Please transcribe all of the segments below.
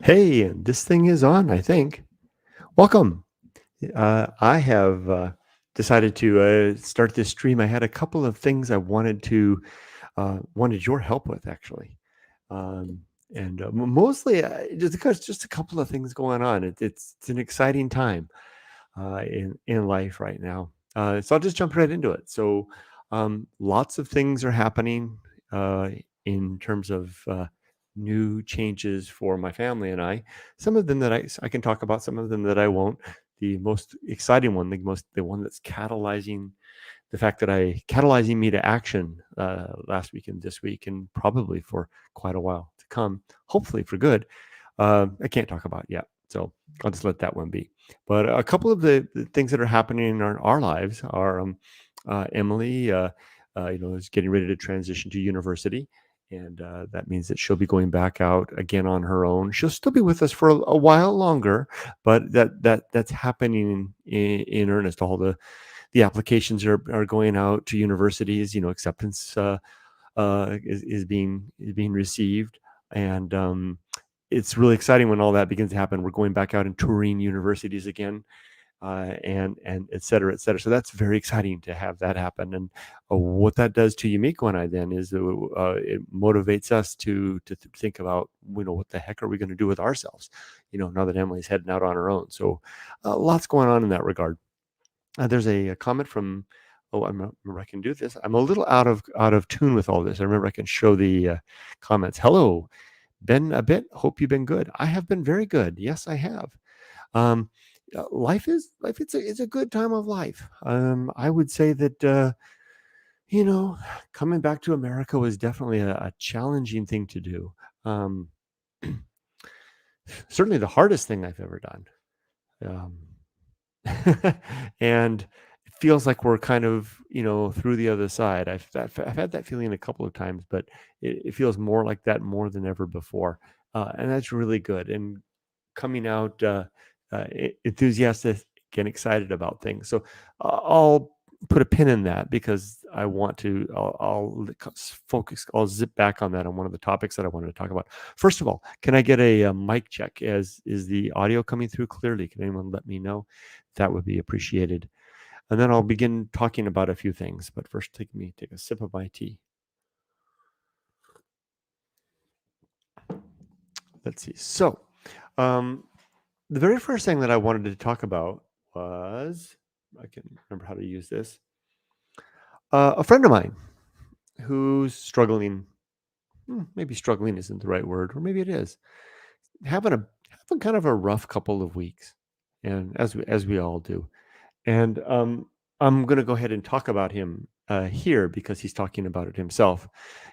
Hey, this thing is on, I think. Welcome. I have decided to start this stream. I had a couple of things I wanted your help with, actually, um, and mostly just a couple of things going on. It's an exciting time in life right now. So I'll just jump right into it. So lots of things are happening uh, in terms of new changes for my family and I. Some of them that I can talk about, some of them that I won't. The most exciting one, the one that's catalyzing me to action last week and this week, and probably for quite a while to come. Hopefully for good. I can't talk about yet, so I'll just let that one be. But a couple of the things that are happening in our lives are Emily, is getting ready to transition to university, and that means that she'll be going back out again on her own. She'll still be with us for a while longer, but that's happening in earnest. All the applications are going out to universities. Acceptance is being received, and it's really exciting when all that begins to happen. We're going back out and touring universities again, and et cetera, et cetera. So that's very exciting to have that happen. And what that does to Yumiko and I then is it motivates us to think about, what the heck are we going to do with ourselves, now that Emily's heading out on her own. So lots going on in that regard. There's a comment from, oh, remember I can do this. I'm a little out of tune with all this. I remember I can show the comments. Hello, been a bit. Hope you've been good. I have been very good. Yes, I have. Um, life. It's a good time of life. I would say that you know, coming back to America was definitely a challenging thing to do. Um, Certainly the hardest thing I've ever done. And it feels like we're kind of, through the other side. I've had that feeling a couple of times, but it feels more like that more than ever before. And that's really good. And coming out enthusiastic and excited about things. So I'll put a pin in that because I want to. Focus. I'll zip back on that on one of the topics that I wanted to talk about. First of all, can I get a mic check? Is the audio coming through clearly? Can anyone let me know? That would be appreciated. And then I'll begin talking about a few things. But first, take a sip of my tea. Let's see. So, um, the very first thing that I wanted to talk about was, I can remember how to use this. A friend of mine who's struggling. Maybe struggling isn't the right word, or maybe it is. Having kind of a rough couple of weeks, and as we all do. And I'm going to go ahead and talk about him here because he's talking about it himself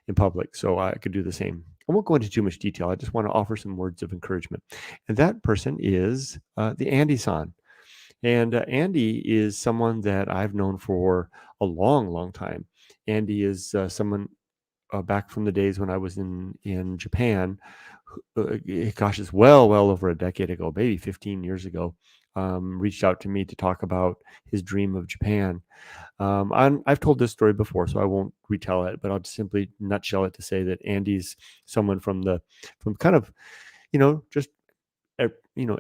in public. So I could do the same. I won't go into too much detail. I just want to offer some words of encouragement. And that person is the Andy-san. And Andy is someone that I've known for a long, long time. Andy is someone back from the days when I was in Japan. Gosh, it's well over a decade ago, maybe 15 years ago. Reached out to me to talk about his dream of Japan. I've told this story before, so I won't retell it, but I'll just simply nutshell it to say that Andy's someone from kind of, just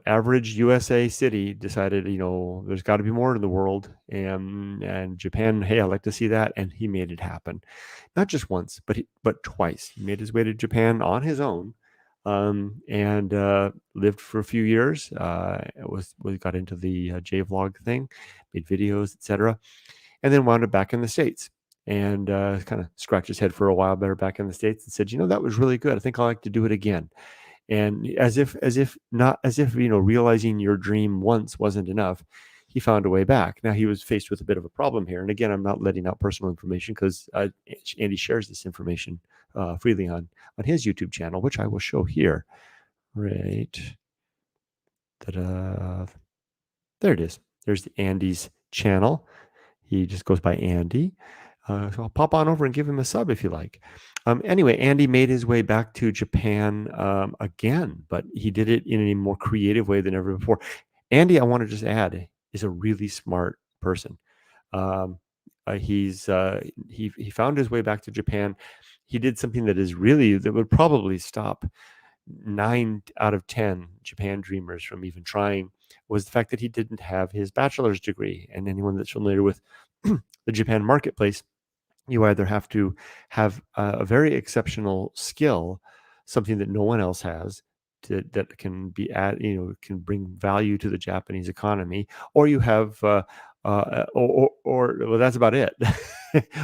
average USA city decided, there's got to be more in the world, and Japan. Hey, I'd like to see that, and he made it happen, not just once, but twice. He made his way to Japan on his own, and lived for a few years. We got into the J-vlog thing, made videos, etc., and then wound up back in the States. And kind of scratched his head for a while better back in the States and said, that was really good. I think I'd like to do it again. And as if realizing your dream once wasn't enough, he found a way back. Now he was faced with a bit of a problem here, and again, I'm not letting out personal information because Andy shares this information freely on his YouTube channel, which I will show here. Right, ta-da. There it is. There's Andy's channel. He just goes by Andy. So I'll pop on over and give him a sub if you like. Anyway, Andy made his way back to Japan again, but he did it in a more creative way than ever before. Andy, I want to just add, is a really smart person. He found his way back to Japan. He did something that would probably stop 9 out of 10 Japan dreamers from even trying was the fact that he didn't have his bachelor's degree. And anyone that's familiar with the Japan marketplace, you either have to have a very exceptional skill, something that no one else has, that can be can bring value to the Japanese economy, or you have well, that's about it.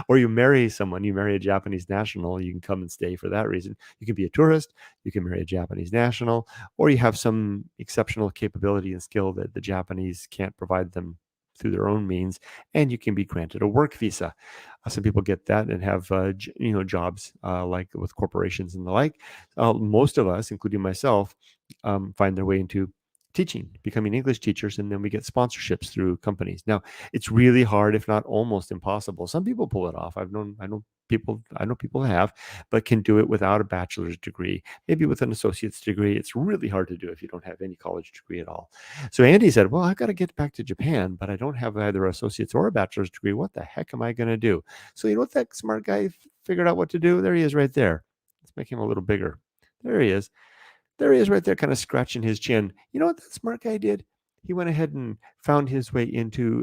Or you marry someone, you marry a Japanese national, you can come and stay for that reason. You can be a tourist, you can marry a Japanese national, or you have some exceptional capability and skill that the Japanese can't provide them through their own means, and you can be granted a work visa. Some people get that and have jobs like with corporations and the like. Most of us, including myself, find their way into teaching, becoming English teachers, and then we get sponsorships through companies. Now, it's really hard, if not almost impossible. Some people pull it off. I know people have, but can do it without a bachelor's degree, maybe with an associate's degree. It's really hard to do if you don't have any college degree at all. So Andy said, well, I've got to get back to Japan, but I don't have either associate's or a bachelor's degree. What the heck am I going to do? So you know what, that smart guy figured out what to do? There he is right there. Let's make him a little bigger. There he is. There he is right there, kind of scratching his chin. You know what that smart guy did? He went ahead and found his way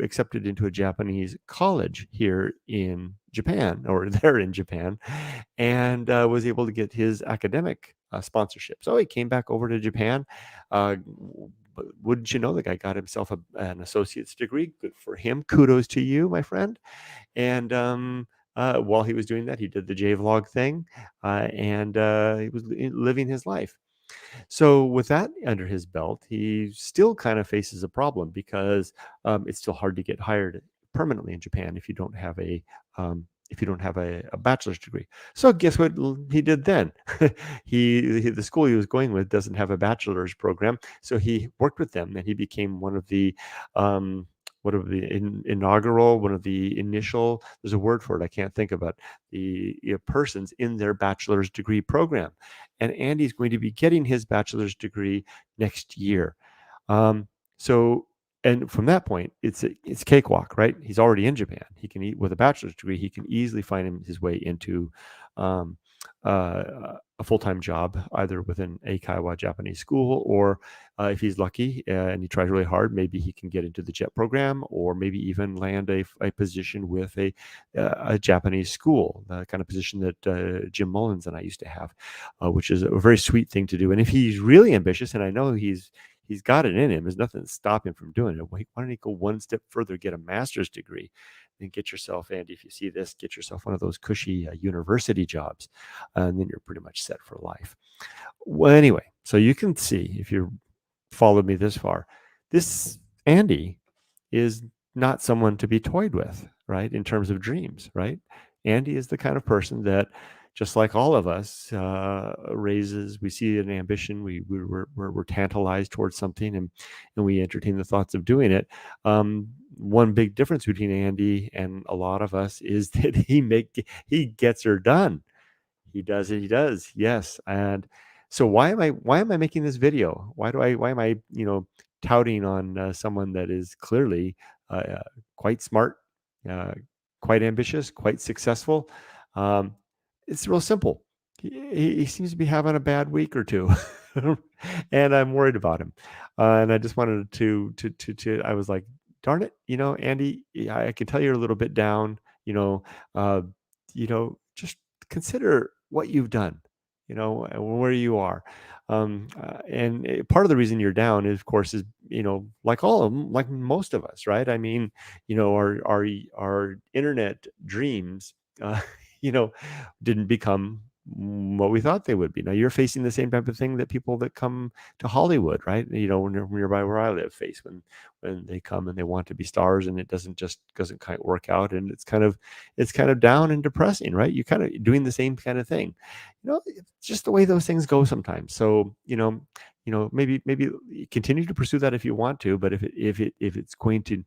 accepted into a Japanese college here in Japan, or there in Japan, and was able to get his academic sponsorship. So he came back over to Japan. Uh, wouldn't you know, the guy got himself an associate's degree. Good for him. Kudos to you, my friend. And while he was doing that, he did the J-Vlog thing, and he was living his life. So with that under his belt, he still kind of faces a problem because it's still hard to get hired permanently in Japan if you don't have a bachelor's degree. So guess what he did then? The school he was going with doesn't have a bachelor's program, so he worked with them and he became one of the inaugural, one of the initial, there's a word for it, I can't think of it, the persons in their bachelor's degree program. And Andy's going to be getting his bachelor's degree next year. Um, so, and from that point, it's cakewalk, right? He's already in Japan. He can eat with a bachelor's degree. He can easily find his way into um, a full-time job, either within a Kaiwa Japanese school, or if he's lucky and he tries really hard, maybe he can get into the JET program, or maybe even land a position with a Japanese school, the kind of position that Jim Mullins and I used to have, which is a very sweet thing to do. And if he's really ambitious, and I know he's got it in him, there's nothing to stop him from doing it. Why don't he go one step further, get a master's degree, and get yourself, Andy, if you see this, get yourself one of those cushy university jobs, and then you're pretty much set for life. Well, anyway, so you can see, if you followed me this far, this Andy is not someone to be toyed with, right? In terms of dreams, right? Andy is the kind of person that, just like all of us, we see an ambition, we're tantalized towards something, and we entertain the thoughts of doing it. One big difference between Andy and a lot of us is that he gets her done. He does it. He does. Yes. And so why am I making this video? Why am I, touting on someone that is clearly quite smart, uh, quite ambitious, quite successful? Um, it's real simple. He seems to be having a bad week or two, and I'm worried about him. And I just wanted I was like, darn it, Andy, I can tell you're a little bit down. Uh, just consider what you've done, where you are. And part of the reason you're down is, of course, is, like all of them, like most of us, right? I mean, our internet dreams, uh, you know, didn't become what we thought they would be. Now you're facing the same type of thing that people that come to Hollywood, right? Nearby where I live, face when they come and they want to be stars, and it doesn't kind of work out, and it's kind of down and depressing, right? You're kind of doing the same kind of thing. It's just the way those things go sometimes. So maybe you continue to pursue that if you want to, but if it's going to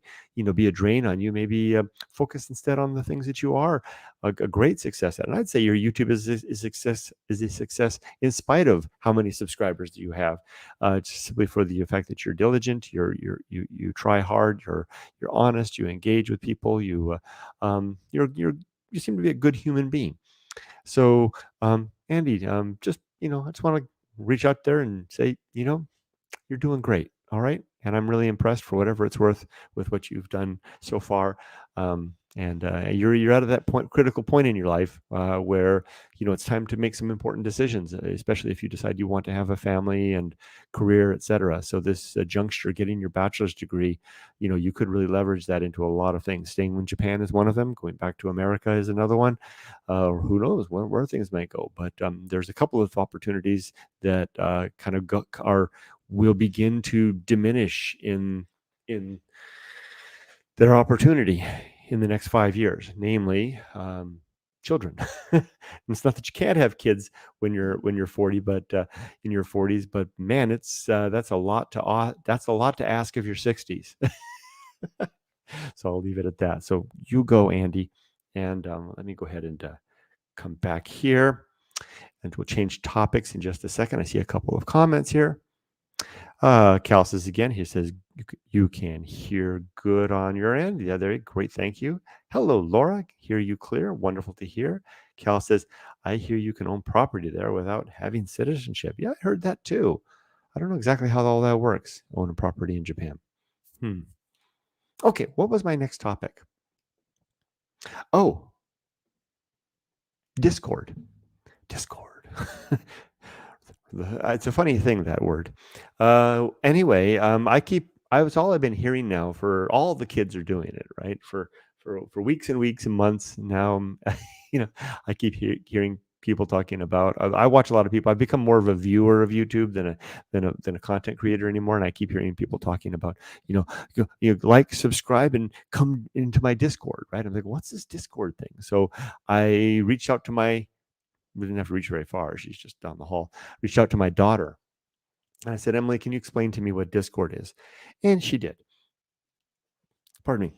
be a drain on you, maybe focus instead on the things that you are a great success at. And I'd say your YouTube is a success in spite of how many subscribers do you have, just simply for the fact that you're diligent, you try hard, you're honest, you engage with people, you seem to be a good human being. So Andy, just I just want to reach out there and say, you're doing great. All right. And I'm really impressed for whatever it's worth with what you've done so far. And you're at that critical point in your life where it's time to make some important decisions, especially if you decide you want to have a family and career, etc. So this juncture, getting your bachelor's degree, you could really leverage that into a lot of things. Staying in Japan is one of them. Going back to America is another one. Or who knows where things might go. But there's a couple of opportunities that kind of will begin to diminish in their opportunity in the next 5 years, namely children. It's not that you can't have kids when you're 40, but in your 40s. But man, it's that's a lot to ask of your 60s. So I'll leave it at that. So you go, Andy, and let me go ahead and come back here, and we'll change topics in just a second. I see a couple of comments here. Cal says again, he says, you can hear good on your end. Yeah, there, great, thank you. Hello, Laura, hear you clear, wonderful to hear. Cal says, I hear you can own property there without having citizenship. Yeah, I heard that too. I don't know exactly how all that works, own a property in Japan. Okay, what was my next topic? Oh, Discord. It's a funny thing, that word. Anyway, I've been hearing now, for all the kids are doing it, right? For weeks and weeks and months now. I keep hearing people talking about. I watch a lot of people. I've become more of a viewer of YouTube than a content creator anymore, and I keep hearing people talking about, like, subscribe, and come into my Discord, right? I'm like, what's this Discord thing? So I reached out to we didn't have to reach very far. She's just down the hall. Reached out to my daughter. And I said, Emily, can you explain to me what Discord is? And she did. Pardon me.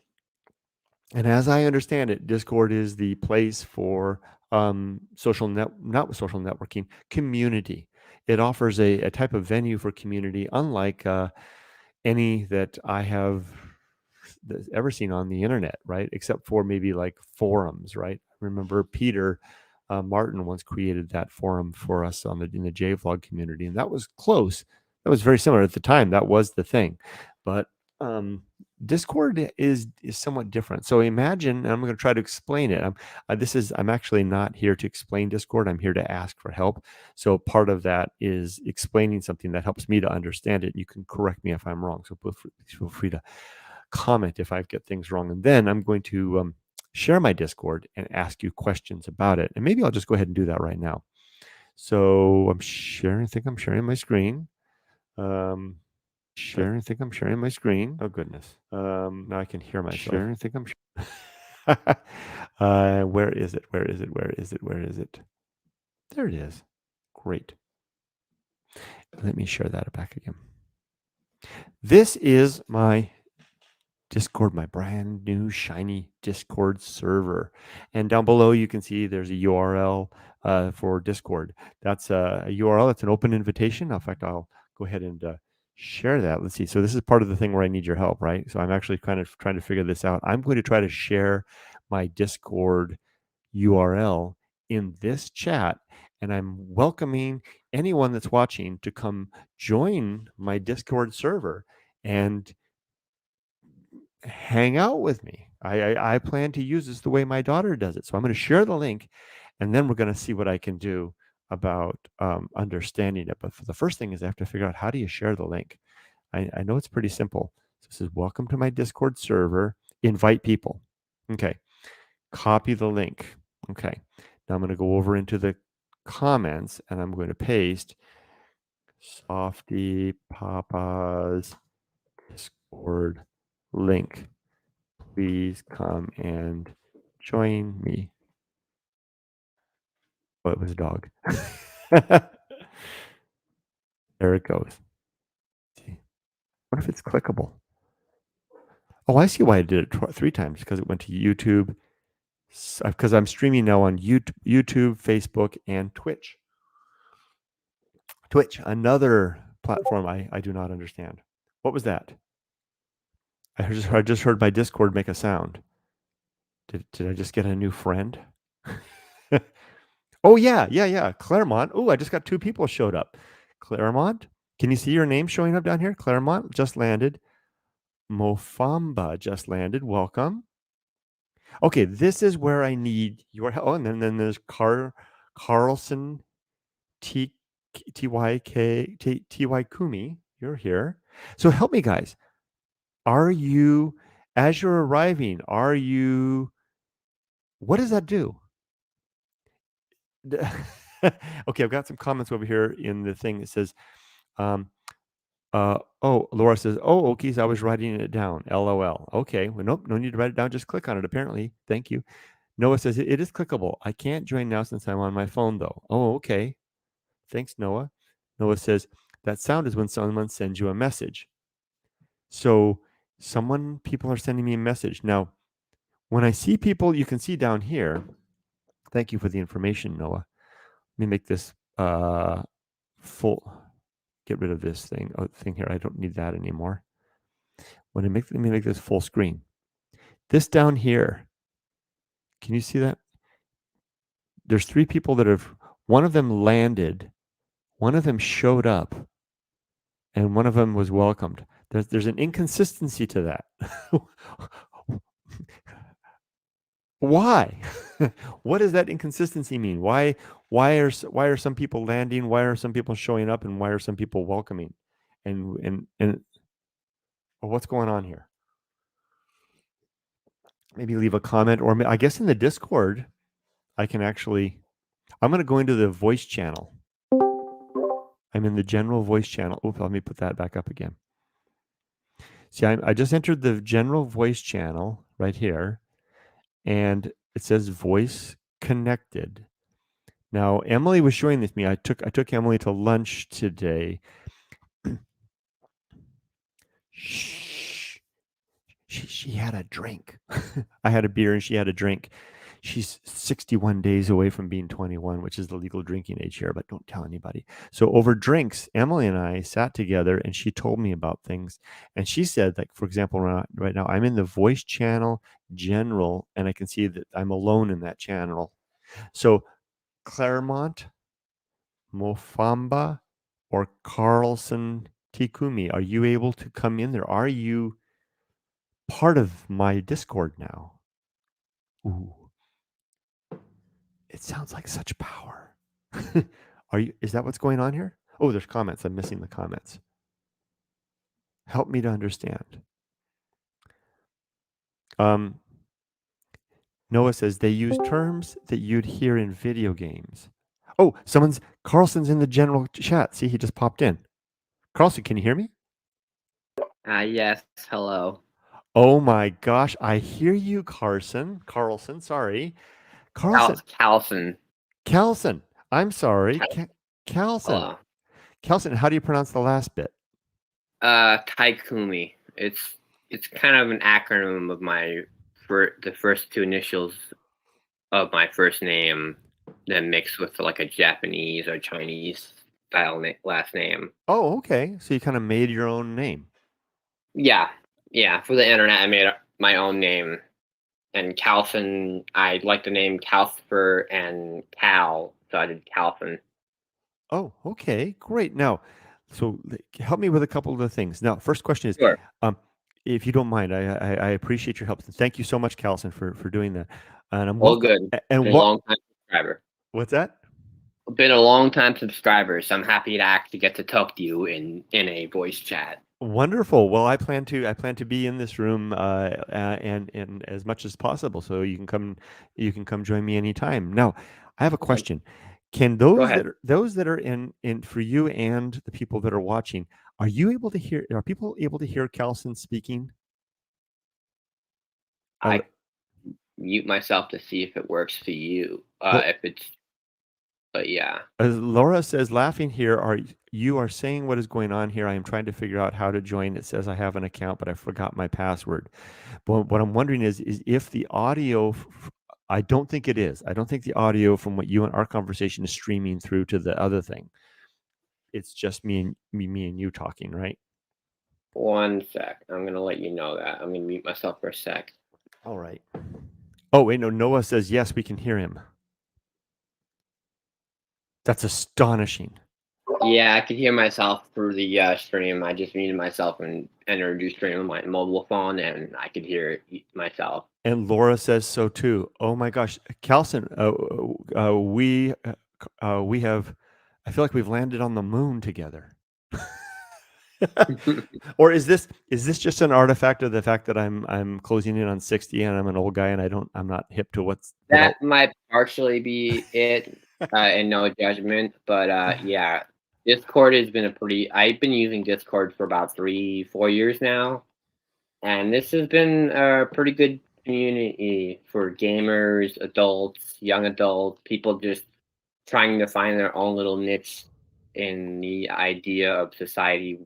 And as I understand it, Discord is the place for not social networking, community. It offers a type of venue for community, unlike any that I have ever seen on the internet, right? Except for maybe like forums, right? I remember Peter Martin once created that forum for us in the JVlog community, and that was close. That was very similar at the time. That was the thing, but Discord is somewhat different. So imagine, and I'm going to try to explain it. I'm actually not here to explain Discord. I'm here to ask for help. So part of that is explaining something that helps me to understand it. You can correct me if I'm wrong. So feel free to comment if I get things wrong. And then I'm going to share my Discord and ask you questions about it. And maybe I'll just go ahead and do that right now. So I'm sharing. I think I'm sharing my screen. I'm sharing my screen. Oh goodness. Now I can hear myself. I think I'm where is it? Where is it? There it is. Great. Let me share that back again. This is my Discord, my brand new shiny Discord server. And down below, you can see there's a URL for Discord. That's a URL. That's an open invitation. In fact, I'll go ahead and share that. Let's see. So this is part of the thing where I need your help, right? So I'm actually kind of trying to figure this out. I'm going to try to share my Discord URL in this chat, and I'm welcoming anyone that's watching to come join my Discord server and hang out with me. I plan to use this the way my daughter does it. So I'm going to share the link, and then we're going to see what I can do about understanding it. But for the first thing is I have to figure out, how do you share the link? I know it's pretty simple. So this is welcome to my Discord server. Invite people. Okay. Copy the link. Okay. Now I'm going to go over into the comments, and I'm going to paste Softy Papa's Discord link. Please come and join me. Oh, it was a dog. There it goes. What if it's clickable? Oh, I see why I did it 3 times, because it went to YouTube. Because I'm streaming now on YouTube, Facebook, and Twitch. Another platform I do not understand. What was that? I just heard my Discord make a sound. Did I just get a new friend? Oh yeah, Claremont. Oh, I just got 2 people showed up. Claremont. Can you see your name showing up down here? Claremont just landed. Mofamba just landed. Welcome. Okay, this is where I need your help. Oh, and then there's Carlson T Ty Kumi. You're here. So help me, guys. Are you, as you're arriving, are you, what does that do? Okay, I've got some comments over here in the thing that says, Laura says, oh, Okies, I was writing it down. LOL. Okay, well, nope, no need to write it down. Just click on it, apparently. Thank you. Noah says, it is clickable. I can't join now since I'm on my phone, though. Oh, okay. Thanks, Noah. Noah says, that sound is when someone sends you a message. So people are sending me a message. Now, when I see people, you can see down here, thank you for the information, Noah. Let me make this full, get rid of this thing here. I don't need that anymore. Let me make this full screen. This down here, can you see that? There's 3 people that have, one of them landed, one of them showed up, and one of them was welcomed. There's an inconsistency to that. Why? What does that inconsistency mean? Why are some people landing? Why are some people showing up? And why are some people welcoming? And well, what's going on here? Maybe leave a comment, or I guess in the Discord, I can actually. I'm going to go into the voice channel. I'm in the general voice channel. Oops, let me put that back up again. See, I just entered the general voice channel right here, and it says voice connected. Now, Emily was showing this to me. I took Emily to lunch today. Shh. She had a drink. I had a beer and she had a drink. She's 61 days away from being 21, which is the legal drinking age here, but don't tell anybody. So over drinks, Emily and I sat together and she told me about things. And she said, like, for example, right now, I'm in the voice channel general, and I can see that I'm alone in that channel. So Claremont, Mofamba, or Carlson Tikumi, are you able to come in there? Are you part of my Discord now? Ooh. It sounds like such power. Is that what's going on here? Oh, there's comments. I'm missing the comments. Help me to understand. Noah says they use terms that you'd hear in video games. Oh, Carlson's in the general chat. See, he just popped in. Carlson, can you hear me? Yes, hello. Oh my gosh, I hear you, Carlson, sorry. Carlson. Carlson, I'm sorry. Carlson. Hello. Carlson, how do you pronounce the last bit? Taikumi. It's kind of an acronym of the first 2 initials of my first name, then mixed with like a Japanese or Chinese style last name. Oh, okay. So you kind of made your own name. Yeah. For the internet, I made my own name. And Calvin, I like the name Calcifer and Cal, so I did Calvin. Oh, okay, great. Now, so help me with a couple of the things. Now, first question is, Sure. If you don't mind, I appreciate your help. Thank you so much, Calvin, for doing that. And I'm All good. And Been a long time subscriber. What's that? Been a long time subscriber, so I'm happy to actually get to talk to you in a voice chat. Wonderful. Well, I plan to be in this room and as much as possible, so you can come join me anytime. Now, I have a question. Can those that are in for you and the people that are watching, are people able to hear Calson speaking? I mute myself to see if it works for you. But yeah. As Laura says, laughing here, you are saying what is going on here. I am trying to figure out how to join. It says I have an account, but I forgot my password. But what I'm wondering is if the audio, I don't think it is. I don't think the audio from what you and our conversation is streaming through to the other thing. It's just me and you talking, right? 1 sec. I'm going to let you know that. I'm going to mute myself for a sec. All right. Oh, wait, no. Noah says, yes, we can hear him. That's astonishing. Yeah, I could hear myself through the stream. I just muted myself and entered a new stream on my mobile phone, and I could hear myself. And Laura says so too. Oh my gosh, Calson, we have. I feel like we've landed on the moon together. Or is this just an artifact of the fact that I'm closing in on 60 and I'm an old guy and I'm not hip to what That all. might partially be it, and no judgment, but yeah, Discord has been a pretty. I've been using Discord for about 3, 4 years now, and this has been a pretty good community for gamers, adults, young adults, people just trying to find their own little niche in the idea of society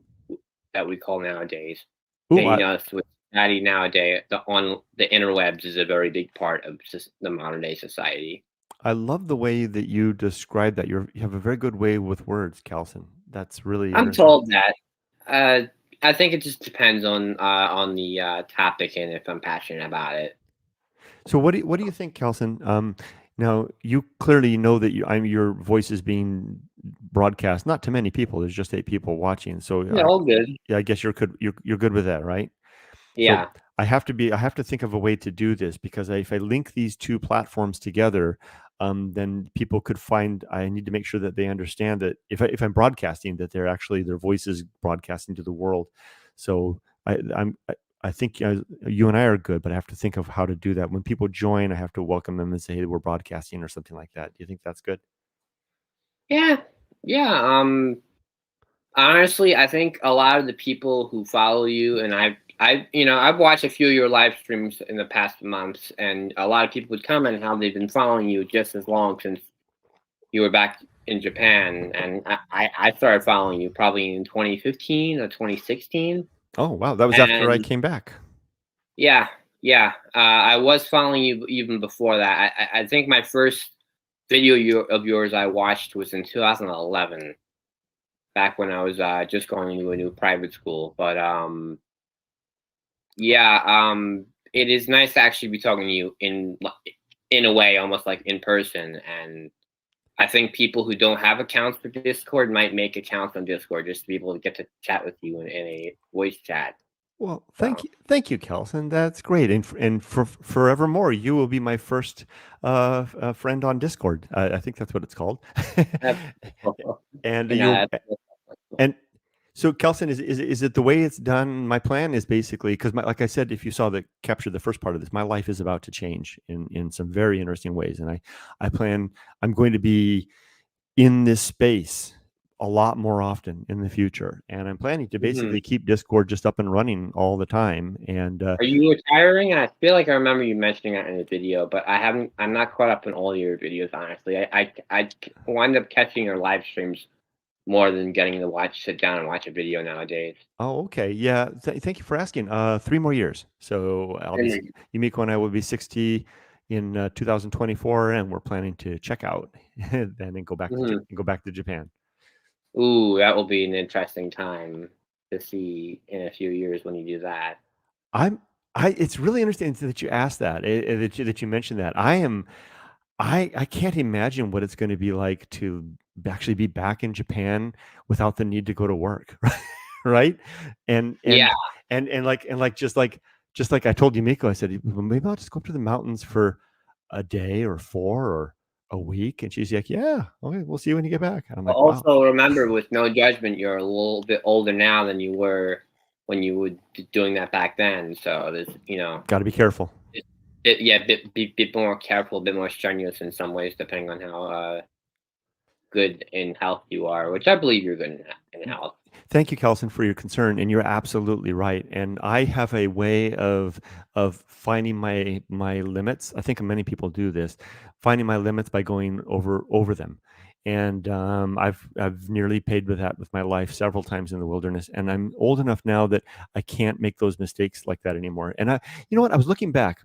that we call nowadays. Ooh, And you know, with society nowadays, the interwebs is a very big part of the modern day society. I love the way that you describe that. You have a very good way with words, Calson. That's really I'm interesting. told that. I think it just depends on the topic and if I'm passionate about it. So what do you think, Kelson? Now you clearly know that your voice is being broadcast not to many people. There's just 8 people watching. So Yeah, all good. yeah, I guess you're good with that, right? So Yeah. I have to think of a way to do this because if I link these two platforms together, then people could find. I need to make sure that they understand that if I'm broadcasting, that their voice is broadcasting to the world. So I think you and I are good, but I have to think of how to do that. When people join, I have to welcome them and say, "Hey, we're broadcasting" or something like that. Do you think that's good? Yeah. Yeah. Honestly, I think a lot of the people who follow you, and I've watched a few of your live streams in the past months, and a lot of people would comment how they've been following you just as long since you were back in Japan, and I started following you probably in 2015 or 2016, Oh, wow, that was after I and came back. yeah, yeah, I was following you even before that. I think my first video of yours I watched was in 2011, back when I was just going to a new private school. But yeah, it is nice to actually be talking to you in a way, almost like in person. And I think people who don't have accounts for Discord might make accounts on Discord just to be able to get to chat with you in a voice chat. Well, So thank you, Kelson. That's great, and for forevermore, you will be my first friend on Discord. I think that's what it's called. that's And and you'll that's and so, Kelson, is it the way it's done? My plan is basically because, like I said, if you saw the capture the first part of this, my life is about to change in some very interesting ways, and I plan I'm going to be in this space a lot more often in the future, and I'm planning to Mhm. basically keep Discord just up and running all the time. And Are you retiring? I feel like I remember you mentioning that in a video, but I haven't. I'm not caught up in all your videos, honestly. I wind up catching your live streams more than getting to sit down and watch a video nowadays. oh, okay, yeah. Thank you for asking. 3 more years, so I'll be And Yumiko and I will be 60 in 2024, and we're planning to check out then and mhm. go back to Japan. Ooh, that will be an interesting time to see in a few years when you do that. I'm I It's really interesting that you asked that, that you mentioned that. I can't imagine what it's gonna be like to actually be back in Japan without the need to go to work, right? And Yeah. and just like I told Yumiko, I said, "Well, maybe I'll just go up to the mountains for a day or 4 or a week," and she's like, "Yeah, okay, we'll see you when you get back." And I'm But like, "Wow, also remember, with no judgment, you're a little bit older now than you were when you were doing that back then. So gotta be careful." yeah, bit more careful, a bit more strenuous in some ways, depending on how good in health you are, which I believe you're good in health. Thank you, Kelson, for your concern, and you're absolutely right. And I have a way of finding my limits. I think many people do this, finding my limits by going over them. And I've nearly paid with that with my life several times in the wilderness. And I'm old enough now that I can't make those mistakes like that anymore. And you know what? I was looking back.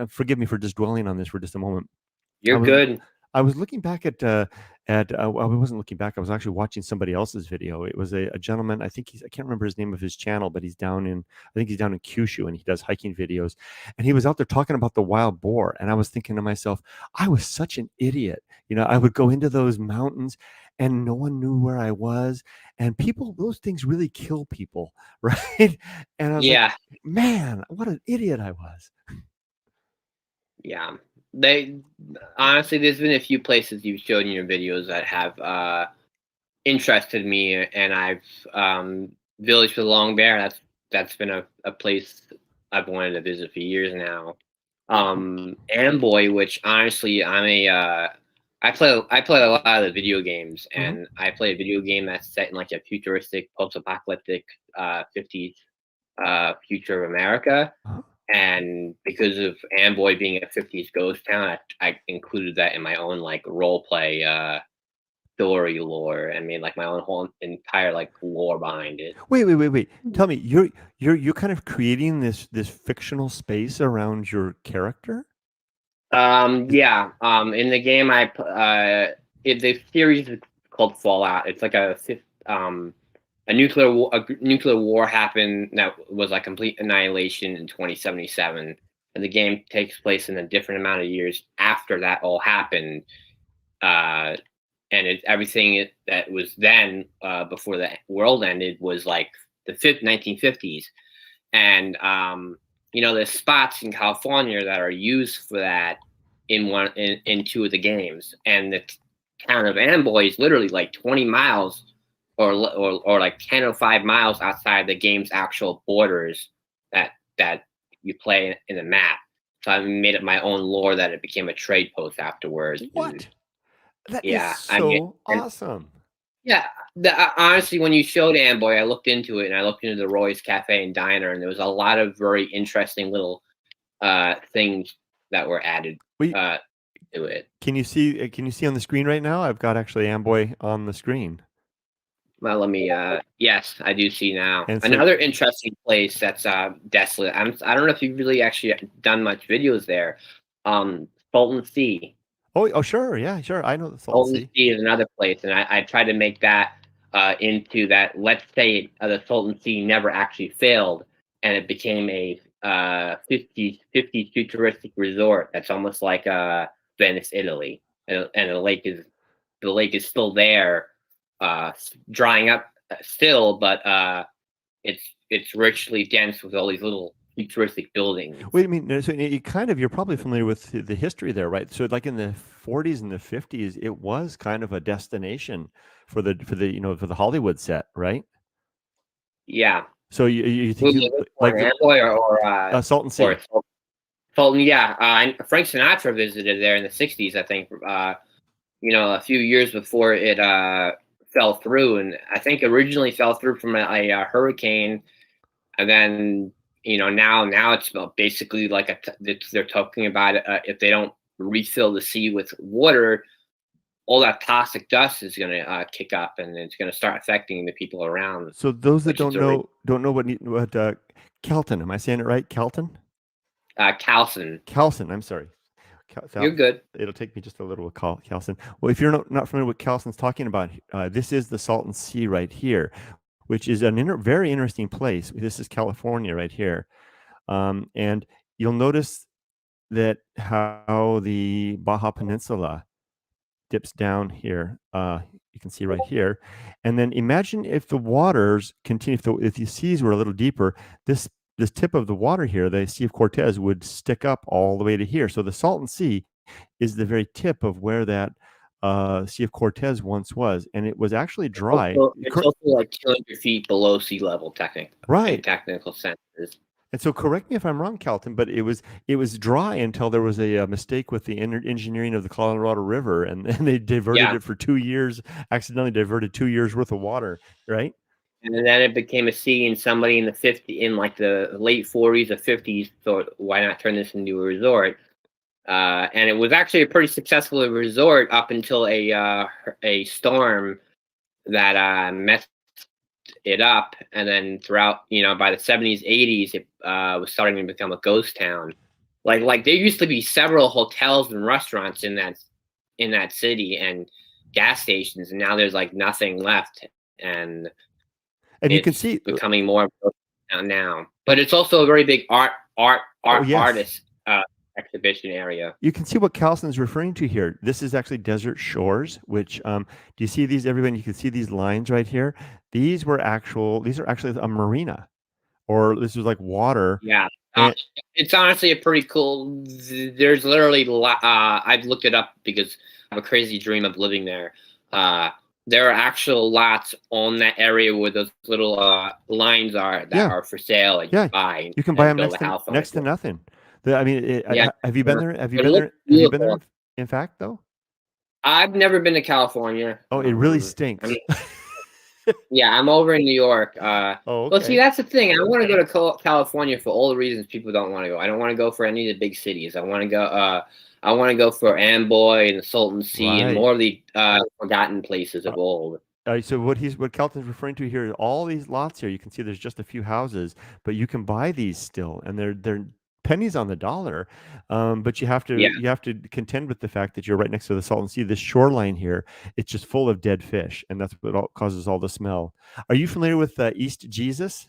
Forgive me for just dwelling on this for just a moment. I You're was good. I was looking back well, I wasn't looking back. I was actually watching somebody else's video. It was a gentleman. I can't remember his name of his channel, but I think he's down in Kyushu and he does hiking videos. And he was out there talking about the wild boar. And I was thinking to myself, I was such an idiot. I would go into those mountains and no one knew where I was. And people, those things really kill people, right? And I was like, Yeah, man, what an idiot I was. yeah. They honestly, there's been a few places you've shown in your videos that have interested me, and I've Village for the Long Bear. That's been a place I've wanted to visit for years now. Amboy, which honestly, I play a lot of the video games, Mm-hmm. and I play a video game that's set in like a futuristic, post-apocalyptic 50s future of America. Uh-huh. And because of Amboy being a 50s ghost town, I included that in my own like role play story lore and made like my own whole entire like lore behind it. Wait. Tell me, you're kind of creating this fictional space around your character? Yeah. In the game, the series is called Fallout. It's like a nuclear war happened that was like complete annihilation in 2077, and the game takes place in a different amount of years after that all happened. Uh, and that was then before the world ended was like the 1950s, and there's spots in California that are used for that in two of the games, and the town of Amboy is literally like 20 miles or like 10 or 5 miles outside the game's actual borders that you play in the map. So I made it my own lore that it became a trade post afterwards. And What? That is yeah, so and awesome. yeah, honestly, when you showed Amboy, I looked into it and I looked into the Roy's Cafe and Diner, and there was a lot of very interesting little things that were added Wait, uh, to it. can you see? Can you see on the screen right now? I've got actually Amboy on the screen, Well, let me. Yes, I do see now. and so Another interesting place that's desolate. I don't know if you've really actually done much videos there. Salton Sea. oh sure, yeah, sure. I know the Salton Salton Sea. Sea is another place, and I tried to make that into that. Let's say the Salton Sea never actually failed, and it became a 50 futuristic resort that's almost like Venice, Italy, and the lake is still there, drying up still, but it's richly dense with all these little futuristic buildings. Wait, I mean, no, so you're probably familiar with the history there, right? So, like in the 40s and the 50s, it was kind of a destination for the Hollywood set, right? Yeah. So you think Who you lives like for Amboy Salton or Sea? Fulton? Yeah, Frank Sinatra visited there in the '60s, I think. A few years before it fell through, and I think originally fell through from a hurricane, and then now it's basically like they're talking about if they don't refill the sea with water, all that toxic dust is going to kick up, and it's going to start affecting the people around, So those that which is already don't know what Kelton, am I saying it right? Kelton? calcin. Calcin, I'm sorry. You're good. It'll take me just a little to call Calcin. Well, if you're not familiar with what Calcin's talking about, this is the Salton Sea right here, which is very interesting place. This is California right here. And you'll notice that how the Baja Peninsula dips down here. You can see right here. And then imagine if the waters continue, if the seas were a little deeper, this tip of the water here, the Sea of Cortez, would stick up all the way to here. So the Salton Sea is the very tip of where that Sea of Cortez once was, and it was actually dry. It's also like 200 feet below sea level, in Right. technical senses. And so, correct me if I'm wrong, Calton, but it was dry until there was a mistake with the engineering of the Colorado River, and they diverted Yeah, it for 2 years. Accidentally diverted 2 years worth of water, right? and then it became a sea, and somebody in like the late 40s or 50s thought, why not turn this into a resort? And it was actually a pretty successful resort up until a storm that messed it up, and then throughout, by the '70s, '80s, it was starting to become a ghost town. Like there used to be several hotels and restaurants in that city and gas stations, and now there's like nothing left, and And you can it's see, becoming more of a ghost town now. But it's also a very big oh yes, artist exhibition area. You can see what Carlson's referring to here. This is actually Desert Shores, which do you see these, everyone? You can see these lines right here. These are actually a marina, or this was like water. Yeah. And It's honestly a pretty cool. There's literally, I've looked it up because I have a crazy dream of living there. Uh, there are actual lots on that area where those little lines are that yeah, are for sale that you yeah, buy you can buy and them build a house on it. next to nothing. Yeah, Have you been there? Have you it been looks there? Have you been there? beautiful. In fact, though, I've never been to California. oh, it really I mean, stinks. yeah, I'm over in New York. Oh, Well, see, okay. that's the thing. I want to go to California for all the reasons people don't want to go. I don't want to go for any of the big cities. I want to go. I want to go for Amboy and the Salton Sea and Right. more of the forgotten places of old. So what Kelton's referring to here, all these lots here, you can see there's just a few houses, but you can buy these still, and they're pennies on the dollar. But Yeah. you have to contend with the fact that you're right next to the Salton Sea. This shoreline here, it's just full of dead fish, and that's what causes all the smell. Are you familiar with East Jesus?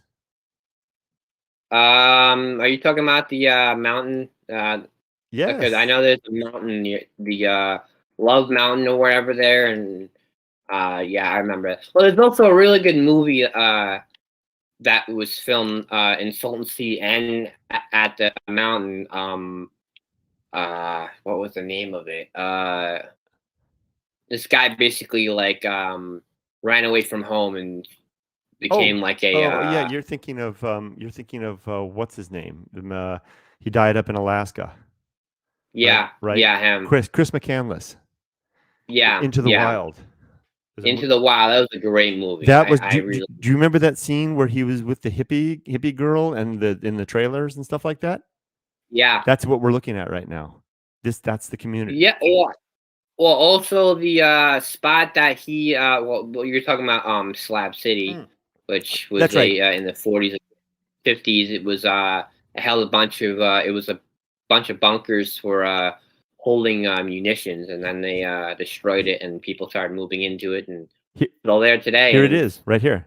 Are you talking about the mountain? Because I Yes. know there's a mountain near the Love Mountain or wherever there, and yeah, I remember it. Well, there's also a really good movie that was filmed in Salton Sea and at the mountain. What was the name of it? This guy basically like ran away from home and Oh, became like a oh yeah. You're thinking of what's his name? He died up in Alaska, right? yeah, Right. yeah, him. Chris McCandless. Yeah, Into the yeah. Wild. There's a Into the Wild. That was a great movie. That was. I really. Do you remember that scene where he was with the hippie girl and the in the trailers and stuff like that? Yeah, That's what we're looking at right now. That's the community. yeah. Well, also the spot that he well, you're talking about Slab City, Mm. which was That's right. a in the 40s and 50s. It was it held a bunch of it was a bunch of bunkers for holding munitions, and then they destroyed it, and people started moving into it, and He- it's all there today, Here it and it's is, right here.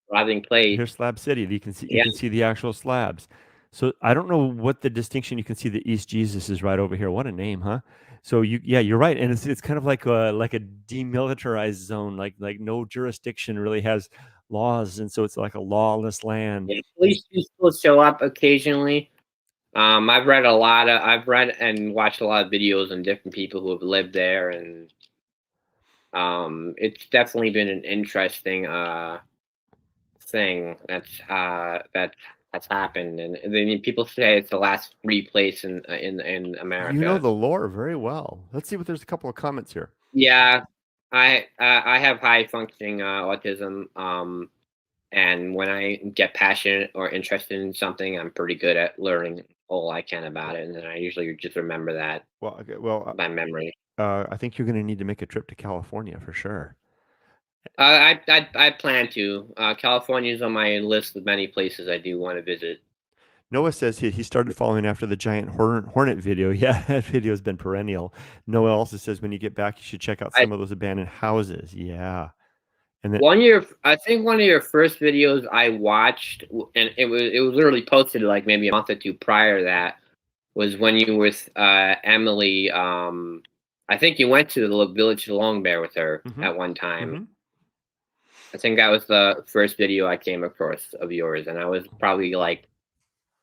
thriving place. Here's Slab City. You Yeah, can see the actual slabs. So I don't know what the distinction. You can see the East Jesus is right over here. What a name, huh? So you're right, and it's kind of like a demilitarized zone. Like no jurisdiction really has laws, and so it's like a lawless land. yeah. Police do still show up occasionally. I've read and watched a lot of videos on different people who have lived there, and it's definitely been an interesting thing that's happened. And I mean, people say it's the last free place in You know America. the lore very well. Let's see what there's a couple of comments here. Yeah, I have high functioning autism. And when I get passionate or interested in something, I'm pretty good at learning all I can about it, and then I usually just remember that Well, okay, well, by memory. I think you're going to need to make a trip to California for sure. I plan to. California is on my list of many places I do want to visit. Noah says he started following after the giant hornet video. Yeah, that video has been perennial. Noah also says when you get back, you should check out I some of those abandoned houses. Yeah, and then I think one of your first videos I watched, and it was literally posted like maybe a month or two prior to that, was when you were with Emily. I think you went to the little village to Long Bear with her hmm at one time. hmm I think that was the first video I came across of yours, and I was probably like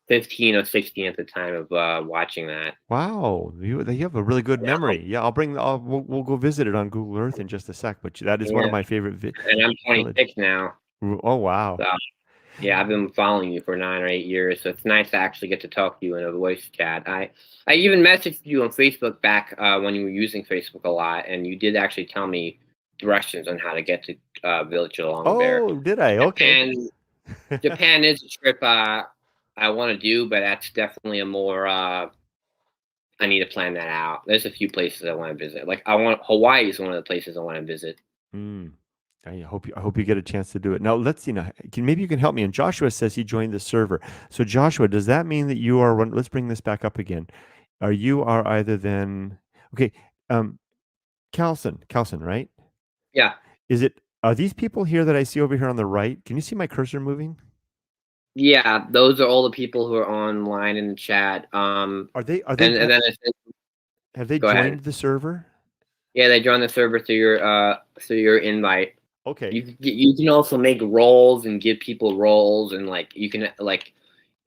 15 or 16 at the time of watching that. Wow, you have a really good Yeah, memory. Yeah, we'll go visit it on Google Earth in just a sec. But that is one of yeah, my favorite and I'm village. 26 now. Oh wow. So yeah, I've been following you for 9 or 8 years, so it's nice to actually get to talk to you in a voice chat. I even messaged you on Facebook back when you were using Facebook a lot, and you did actually tell me directions on how to get to Village of Long Bear. Oh, did I? Okay. Japan, Japan is a trip I want to do, but that's definitely a more I need to plan that out. There's a few places I want to visit. Like I want Hawaii is one of the places I want to visit. Mm. I hope you get a chance to do it. Now let's see. Now, maybe you can help me. And Joshua says he joined the server. So Joshua, does that mean that you are? Let's bring this back up again. Are either then? Okay, um, Calson, right? Yeah. Are these people here that I see over here on the right? Can you see my cursor moving? Yeah, those are all the people who are online in the chat. Are they And then have they go ahead. joined the server? Yeah, they join the server through your invite. Okay. You can also make roles and give people roles, and like you can like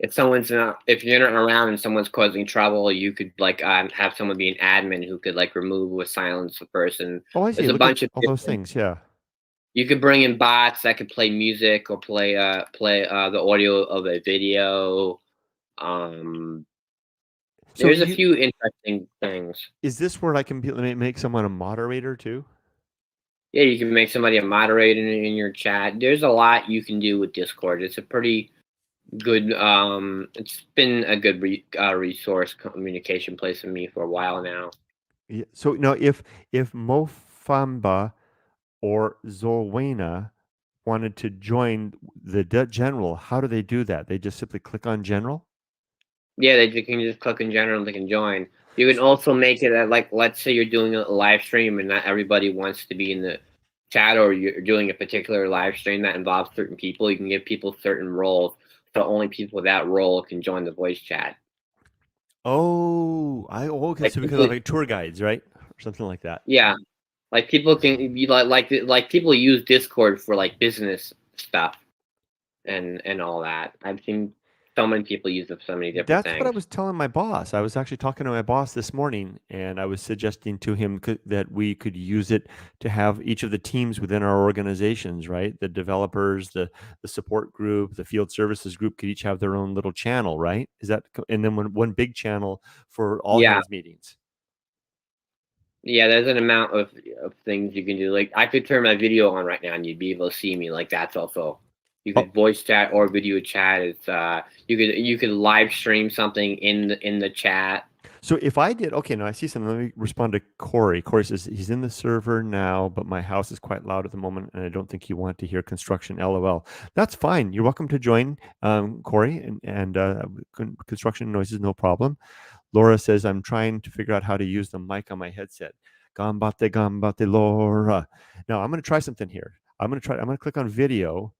if you're not around and someone's causing trouble, you could like have someone be an admin who could like remove or silence the person. Oh, I see. There's a Look at bunch of all those different. things. Yeah. You could bring in bots that could play music or play the audio of a video. Um, So there's a you few interesting things. is this where I can make someone a moderator too? Yeah, you can make somebody a moderator in your chat. There's a lot you can do with Discord. It's a pretty good. It's been a good resource communication place for me for a while now. Yeah. So now, if Mofamba or Zolwena wanted to join the general, how do they do that? They just simply click on general. Yeah, they can just click in general and they can join. You can also make it that, like, let's say you're doing a live stream and not everybody wants to be in the chat, or you're doing a particular live stream that involves certain people. You can give people certain roles, so only people with that role can join the voice chat. Okay. Like So we could people, have like tour guides, right, or something like that. yeah, like people can be like people use Discord for like business stuff and all that. I've seen so many people use it for so many different That's what I things. was telling my boss. I was actually talking to my boss this morning, and I was suggesting to him that we could use it to have each of the teams within our organizations, right? The developers, the support group, the field services group could each have their own little channel, right? And then one big channel for all Yeah, hands meetings. yeah. There's an amount of things you can do. Like I could turn my video on right now and you'd be able to see me. Like that's also you Oh, could voice chat or video chat. It's you could live stream something in the chat. so if I did, okay, now I see something. Let me respond to Corey. Corey says he's in the server now, but my house is quite loud at the moment, and I don't think you want to hear construction. LOL. That's fine. You're welcome to join, Corey, and construction noises, no problem. Laura says I'm trying to figure out how to use the mic on my headset. Gambate, Laura. Now I'm going to try something here. I'm going to click on video,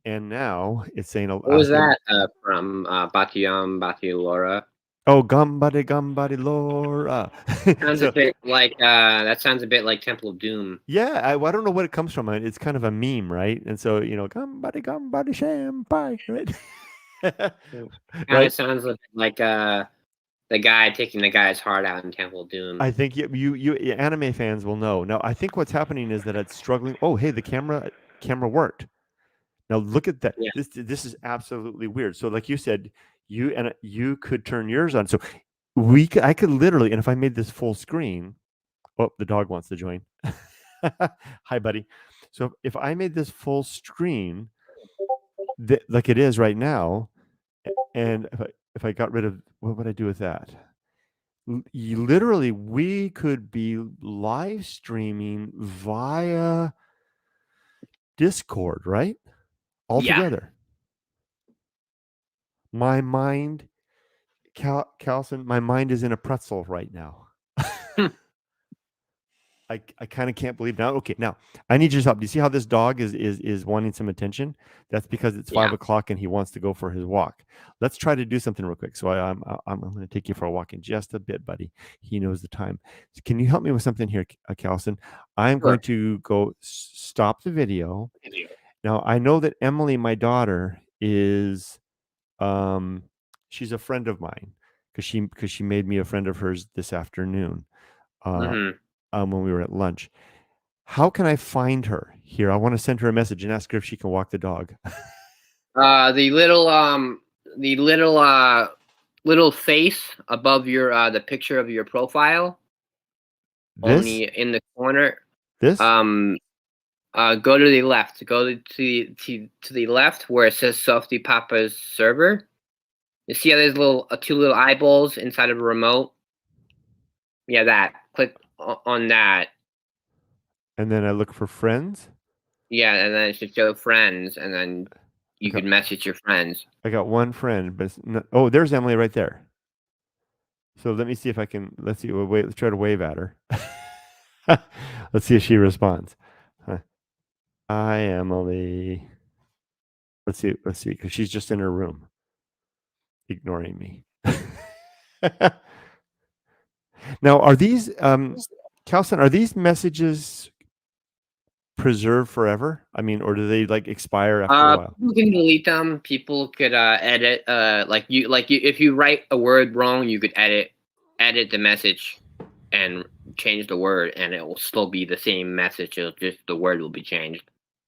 and now it's saying, What was asking, that from Batiyam Batiyalora? oh, gambate, Laura. Sounds a So bit like that sounds a bit like Temple of Doom. yeah, I don't know what it comes from. It's kind of a meme, right? And so, gambadi shampai, right? Kind of Right? sounds a bit like the guy taking the guy's heart out in Temple of Doom. I think you anime fans will know. Now, I think what's happening is that it's struggling. Oh, hey, the camera worked. Now look at that. Yeah, This is absolutely weird. So, like you said, you could turn yours on. So I could literally, and if I made this full screen, oh, the dog wants to join. Hi, buddy. So if I made this full screen, like it is right now, and if I got rid of, what would I do with that? Literally, we could be live streaming via Discord, right? All yeah. together. My mind, Carlson, my mind is in a pretzel right now. I kind of can't believe now. Okay, now I need your help. Do you see how this dog is wanting some attention? That's because it's Yeah, 5 o'clock and he wants to go for his walk. Let's try to do something real quick. So I'm going to take you for a walk in just a bit, buddy. He knows the time. So can you help me with something here, Calson? I'm going sure. to go stop the video. Now I know that Emily, my daughter, is um she's a friend of mine because she made me a friend of hers this afternoon. Uh, Hmm. when we were at lunch. How can I find her? Here, I want to send her a message and ask her if she can walk the dog. The little little face above your the picture of your profile on This? the in the corner. This? Um, go to the left. Go to the left where it says softypapa's server. You see how there's two little eyeballs inside of a remote? Yeah, that. Click on that. And then I look for friends. Yeah, and then it should show friends, and then I you got could message your friends. I got one friend, but oh, there's Emily right there. So let me see if I can. Let's see. Wait. Let's try to wave at her. Let's see if she responds. Huh. Hi, Emily. Let's see. Let's see, because she's just in her room, ignoring me. Now, are these, Calson? Are these messages preserved forever? I mean, or do they like expire after a while? People can delete them. People could edit. If you write a word wrong, you could edit the message and change the word, and it will still be the same message. It'll just the word will be changed.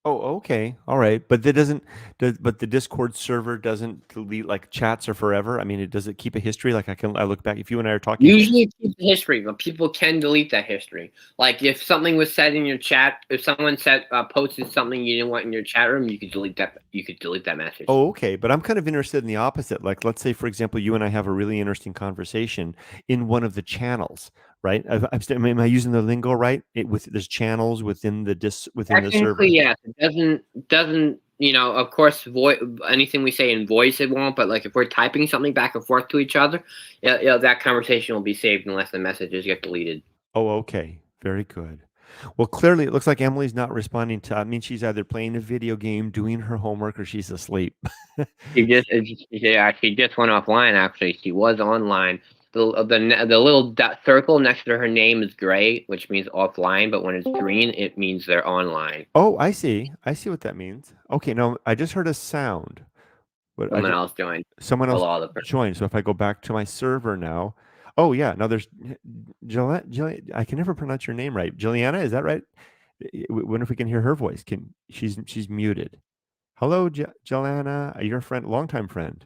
Oh, okay. All right. But that doesn't, but the Discord server doesn't delete like chats are forever. I mean, does it keep a history? Like I look back, if you and I are talking. Usually, it keeps the history, but people can delete that history. Like if something was said in your chat, if someone said posted something you didn't want in your chat room, you could delete that. You could delete that message. Oh, okay. But I'm kind of interested in the opposite. Like, let's say, for example, you and I have a really interesting conversation in one of the channels, right? Am I using the lingo right? There's channels within within the Technically, server. yes. It doesn't of course, anything we say in voice it won't. But like if we're typing something back and forth to each other, that conversation will be saved unless the messages get deleted. Oh, okay. Very good. Well, clearly, it looks like Emily's not responding to. I mean, she's either playing a video game, doing her homework, or she's asleep. She just went offline. Actually, she was online. The little circle next to her name is gray, which means offline. But when it's green, it means they're online. Oh, I see. I see what that means. Okay, no, I just heard a sound, but Someone else joined someone else below the person. joined. So if I go back to my server now, oh yeah, now there's I can never pronounce your name right. Juliana, is that right? Wonder if we can hear her voice. She's muted. Hello, Juliana. You're a friend, longtime friend.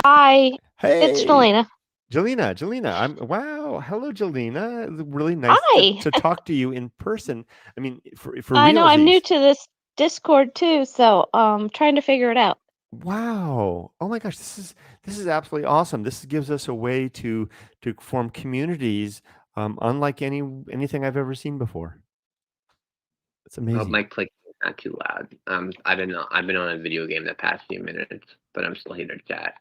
Hi, it's Hey, Jelena. Jelena. Wow. Hello, Jelena. Really nice Hi. to talk to you in person. I mean, for I know I'm new realsies. to this Discord too, so trying to figure it out. Wow. Oh my gosh, this is absolutely awesome. This gives us a way to form communities unlike anything I've ever seen before. It's amazing. My click is not too loud. I've been on a video game the past few minutes, but I'm still here to chat.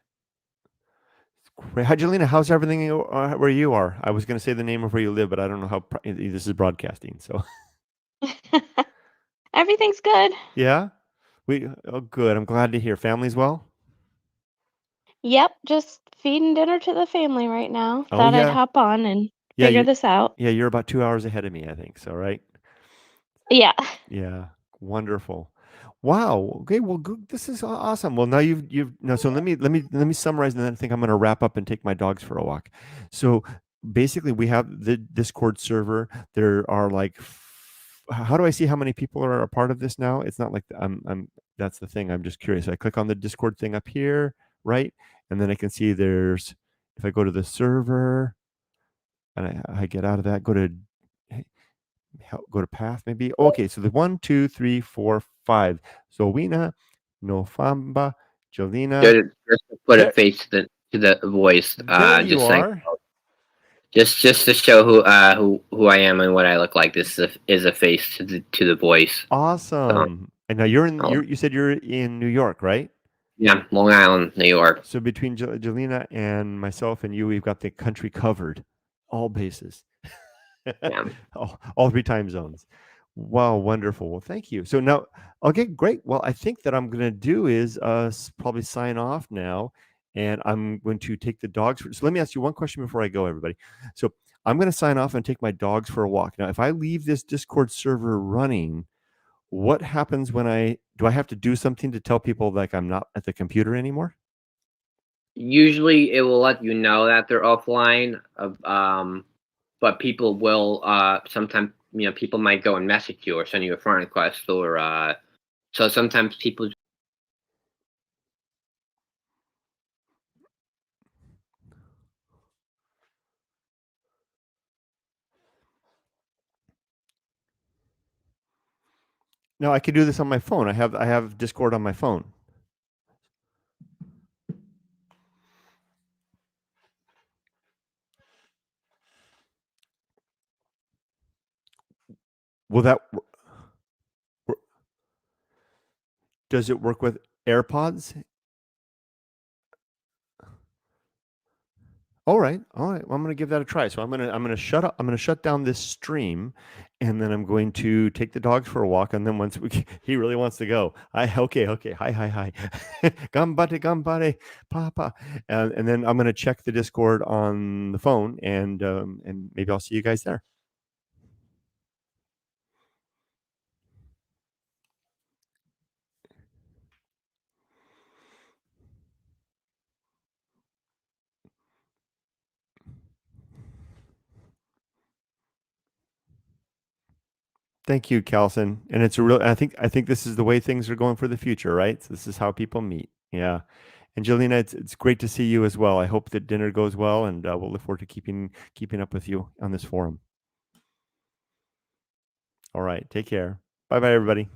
Great. Hi, Jelena. How's everything where you are? I was going to say the name of where you live, but I don't know how this is broadcasting. So Everything's good. yeah, oh good. I'm glad to hear. Family's well. Yep, just feeding dinner to the family right now. Oh Thought I'd yeah, hop on and yeah. figure this out. You're about 2 hours ahead of me, I think. So right. Yeah. Yeah, wonderful. Wow. Okay. Well, good. This is awesome. Well, now you've no. So let me summarize, and then I think I'm going to wrap up and take my dogs for a walk. So basically, we have the Discord server. There are like, how do I see how many people are a part of this now? It's not like I'm. That's the thing. I'm just curious. I click on the Discord thing up here, right, and then I can see there's. If I go to the server, and I get out of that, go to path maybe. Okay, so the 1, 2, 3, 4, 5. Zowina, Nofamba, Jolina. Just to put a There, face to the voice, there you just saying, are. just to show who I am and what I look like. This is a face to the voice. So, Awesome. And now you said you're in New York, right? yeah, Long Island, New York. So between Jolina and myself and you, we've got the country covered, all bases. Yeah. all three time zones. Wow, wonderful. Well, thank you. So now, okay, great. Well, I think that I'm going to do is probably sign off now, and I'm going to take the dogs. So let me ask you one question before I go, everybody. So I'm going to sign off and take my dogs for a walk. Now, if I leave this Discord server running, what happens when do I have to do something to tell people like I'm not at the computer anymore? Usually, it will let you know that they're offline. But people will sometimes people might go and message you or send you a friend request or so sometimes people. No, I could do this on my phone. I have Discord on my phone. Will that does it work with AirPods? All right. Well, I'm going to give that a try. So I'm going to shut up. I'm going to shut down this stream, and then I'm going to take the dogs for a walk. And then once he really wants to go. Okay. Hi. Gambare, papa. And then I'm going to check the Discord on the phone, and maybe I'll see you guys there. Thank you, Calson. And it's a real. I think this is the way things are going for the future, right? So this is how people meet. Yeah. Angelina, it's great to see you as well. I hope that dinner goes well, and we'll look forward to keeping up with you on this forum. All right, take care. Bye, everybody.